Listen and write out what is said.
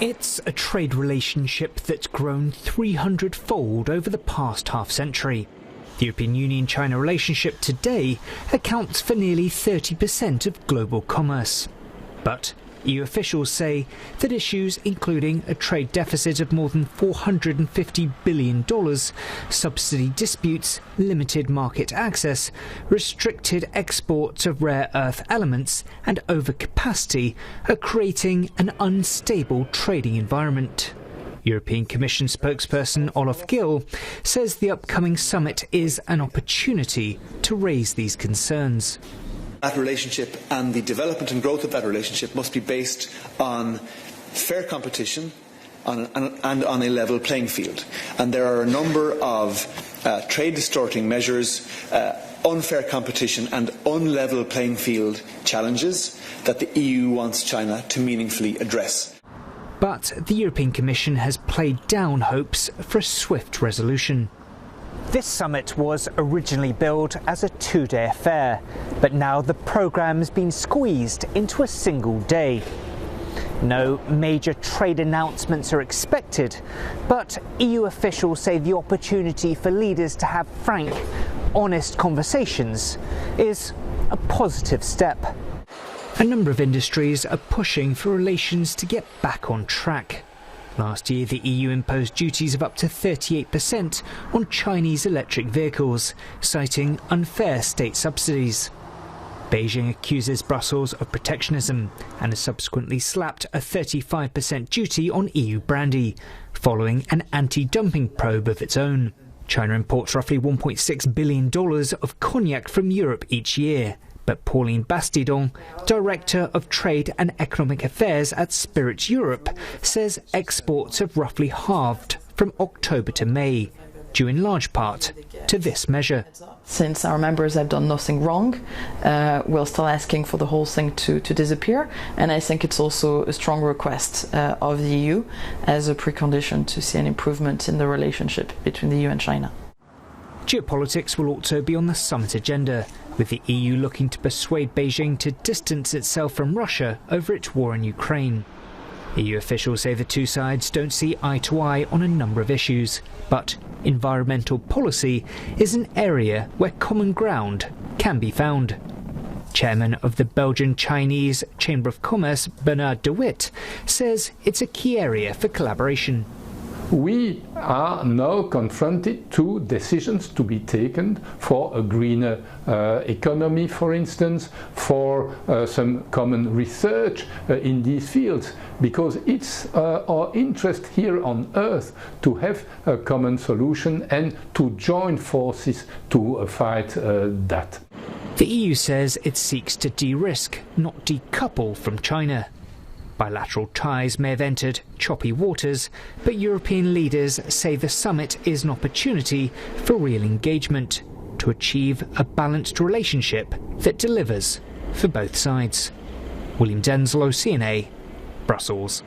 It's a trade relationship that's grown 300-fold over the past half-century. The European Union-China relationship today accounts for nearly 30% of global commerce. But EU officials say that issues including a trade deficit of more than $450 billion, subsidy disputes, limited market access, restricted exports of rare earth elements and overcapacity are creating an unstable trading environment. European Commission spokesperson Olaf Gill says the upcoming summit is an opportunity to raise these concerns. That relationship and the development and growth of that relationship must be based on fair competition and on a level playing field. And there are a number of trade distorting measures, unfair competition and unlevel playing field challenges that the EU wants China to meaningfully address. But the European Commission has played down hopes for a swift resolution. This summit was originally billed as a two-day affair, but now the programme's been squeezed into a single day. No major trade announcements are expected, but EU officials say the opportunity for leaders to have frank, honest conversations is a positive step. A number of industries are pushing for relations to get back on track. Last year, the EU imposed duties of up to 38% on Chinese electric vehicles, citing unfair state subsidies. Beijing accuses Brussels of protectionism and has subsequently slapped a 35% duty on EU brandy, following an anti-dumping probe of its own. China imports roughly $1.6 billion of cognac from Europe each year. But Pauline Bastidon, Director of Trade and Economic Affairs at Spirits Europe, says exports have roughly halved from October to May, due in large part to this measure. Since our members have done nothing wrong, we're still asking for the whole thing to disappear, and I think it's also a strong request of the EU as a precondition to see an improvement in the relationship between the EU and China. Geopolitics will also be on the summit agenda, with the EU looking to persuade Beijing to distance itself from Russia over its war in Ukraine. EU officials say the two sides don't see eye to eye on a number of issues, but environmental policy is an area where common ground can be found. Chairman of the Belgian-Chinese Chamber of Commerce, Bernard de Witt, says it's a key area for collaboration. We are now confronted to decisions to be taken for a greener economy, for instance, for some common research in these fields, because it's our interest here on Earth to have a common solution and to join forces to fight that. The EU says it seeks to de-risk, not decouple from China. Bilateral ties may have entered choppy waters, but European leaders say the summit is an opportunity for real engagement to achieve a balanced relationship that delivers for both sides. William Denselow, CNA, Brussels.